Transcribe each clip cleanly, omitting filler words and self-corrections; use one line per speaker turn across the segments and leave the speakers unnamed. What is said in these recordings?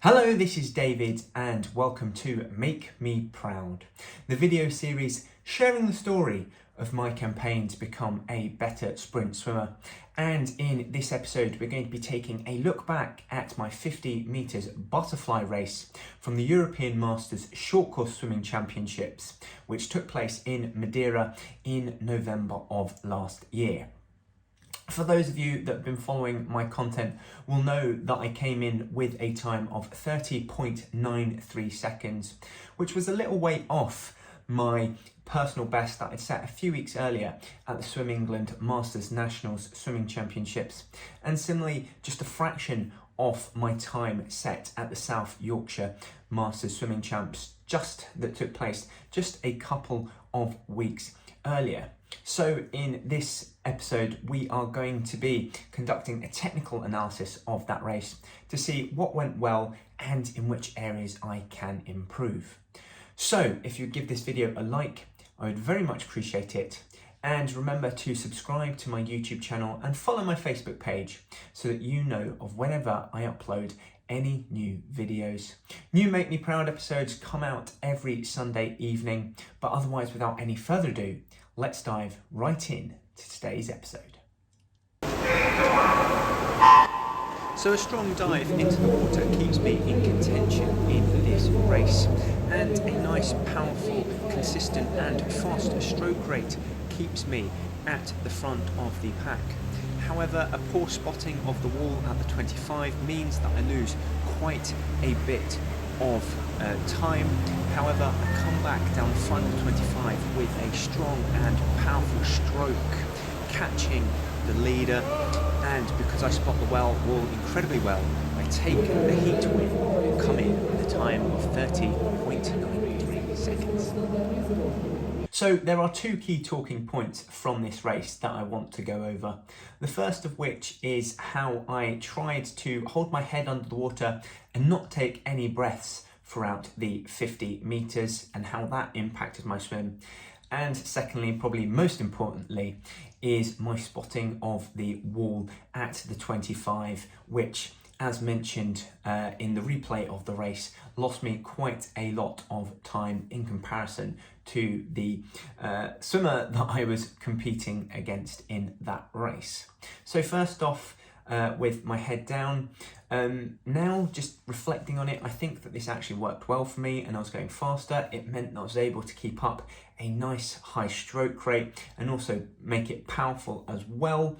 Hello, this is David and welcome to Make Me Proud, the video series sharing the story of my campaign to become a better sprint swimmer. And in this episode, we're going to be taking a look back at my 50 metres butterfly race from the European Masters Short Course Swimming Championships, which took place in Madeira in November of last year. For those of you that have been following my content will know that I came in with a time of 30.93 seconds, which was a little way off my personal best that I'd set a few weeks earlier at the Swim England Masters Nationals Swimming Championships, and similarly just a fraction off my time set at the South Yorkshire Masters Swimming Champs that took place just a couple of weeks earlier. So in this episode, we are going to be conducting a technical analysis of that race to see what went well and in which areas I can improve. So if you give this video a like, I would very much appreciate it. And remember to subscribe to my YouTube channel and follow my Facebook page so that you know of whenever I upload any new videos. New Make Me Proud episodes come out every Sunday evening, but otherwise, without any further ado, let's dive right in to today's episode. So a strong dive into the water keeps me in contention in this race, and a nice, powerful, consistent and fast stroke rate keeps me at the front of the pack. However, a poor spotting of the wall at the 25 means that I lose quite a bit of time. However, I come back down the final 25 with a strong and powerful stroke, catching the leader, and because I spot the wall incredibly well, I take the heat win, come in with a time of 30.93 seconds. So there are two key talking points from this race that I want to go over. The first of which is how I tried to hold my head under the water and not take any breaths throughout the 50 metres and how that impacted my swim. And secondly, probably most importantly, is my spotting of the wall at the 25, which, as mentioned in the replay of the race, lost me quite a lot of time in comparison to the swimmer that I was competing against in that race. So first off, with my head down, now just reflecting on it, I think that this actually worked well for me and I was going faster. It meant that I was able to keep up a nice high stroke rate and also make it powerful as well.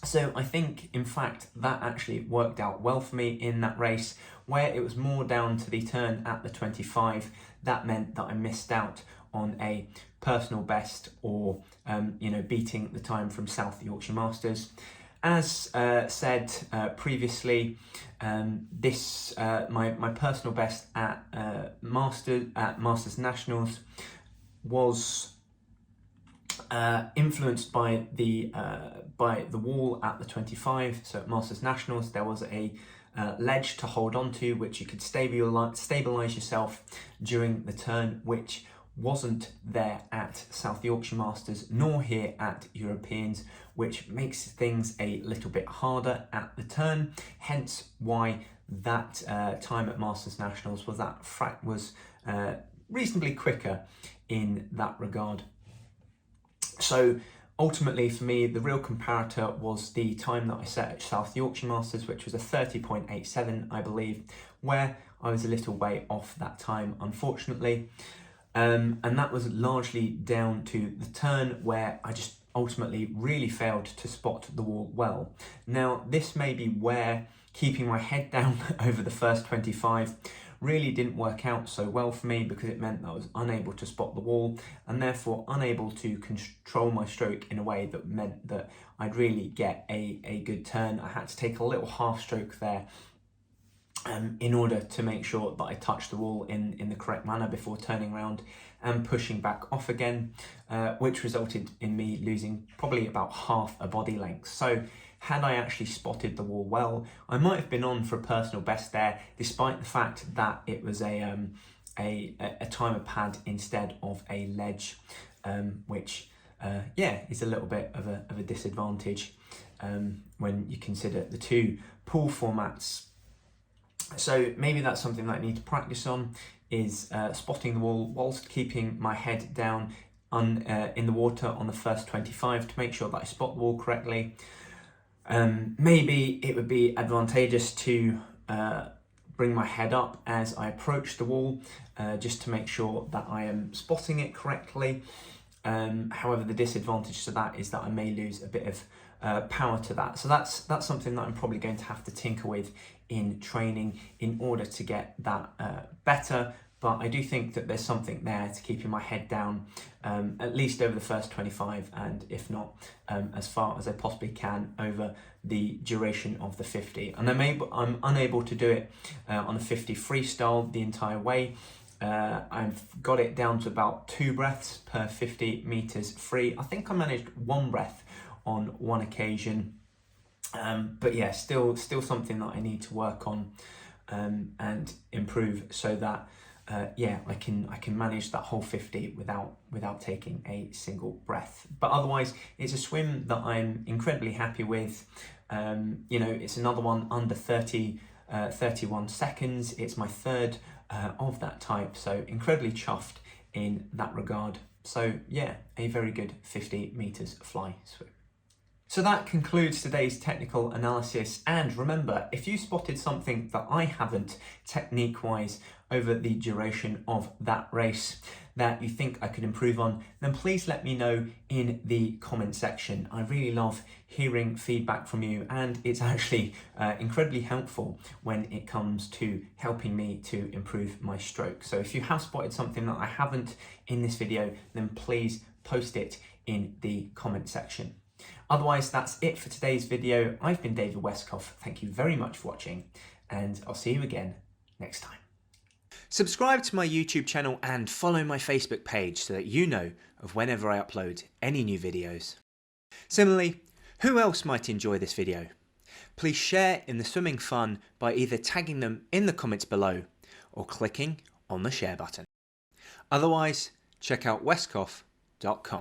So I think, in fact, that actually worked out well for me in that race, where it was more down to the turn at the 25. That meant that I missed out on a personal best or, beating the time from South Yorkshire Masters. As said previously, my personal best at Masters Nationals was influenced by the wall at the 25. So at Masters Nationals there was a ledge to hold on to, which you could stabilise yourself during the turn, which wasn't there at South Yorkshire Masters nor here at Europeans, which makes things a little bit harder at the turn, hence why that time at Masters Nationals was reasonably quicker in that regard. So ultimately for me, the real comparator was the time that I set at South Yorkshire Masters, which was a 30.87, I believe, where I was a little way off that time, unfortunately. And that was largely down to the turn, where I just ultimately really failed to spot the wall well. Now, this may be where keeping my head down over the first 25 really didn't work out so well for me, because it meant that I was unable to spot the wall and therefore unable to control my stroke in a way that meant that I'd really get a good turn. I had to take a little half stroke there in order to make sure that I touched the wall in the correct manner before turning around and pushing back off again, which resulted in me losing probably about half a body length. So had I actually spotted the wall well, I might have been on for a personal best there, despite the fact that it was a timer pad instead of a ledge, which is a little bit of a disadvantage when you consider the two pool formats So maybe that's something that I need to practice on, is spotting the wall whilst keeping my head down in the water on the first 25 to make sure that I spot the wall correctly. Maybe it would be advantageous to bring my head up as I approach the wall, just to make sure that I am spotting it correctly. However, the disadvantage to that is that I may lose a bit of power to that. So that's something that I'm probably going to have to tinker with in training in order to get that better. But I do think that there's something there to keeping my head down, at least over the first 25, and if not, as far as I possibly can over the duration of the 50. And I'm unable to do it on a 50 freestyle the entire way. I've got it down to about 2 breaths per 50 meters free. I think I managed 1 breath on one occasion. But yeah, still something that I need to work on and improve, so that I can manage that whole 50 without taking a single breath. But otherwise, it's a swim that I'm incredibly happy with. It's another one under 31 seconds. It's my third of that type, so incredibly chuffed in that regard. So yeah, a very good 50 meters fly swim. So that concludes today's technical analysis, and remember, if you spotted something that I haven't technique-wise over the duration of that race that you think I could improve on, then please let me know in the comment section. I really love hearing feedback from you, and it's actually incredibly helpful when it comes to helping me to improve my stroke. So if you have spotted something that I haven't in this video, then please post it in the comment section. Otherwise, that's it for today's video. I've been David Westcough. Thank you very much for watching, and I'll see you again next time. Subscribe to my YouTube channel and follow my Facebook page so that you know of whenever I upload any new videos. Similarly, who else might enjoy this video? Please share in the swimming fun by either tagging them in the comments below or clicking on the share button. Otherwise, check out westcough.com.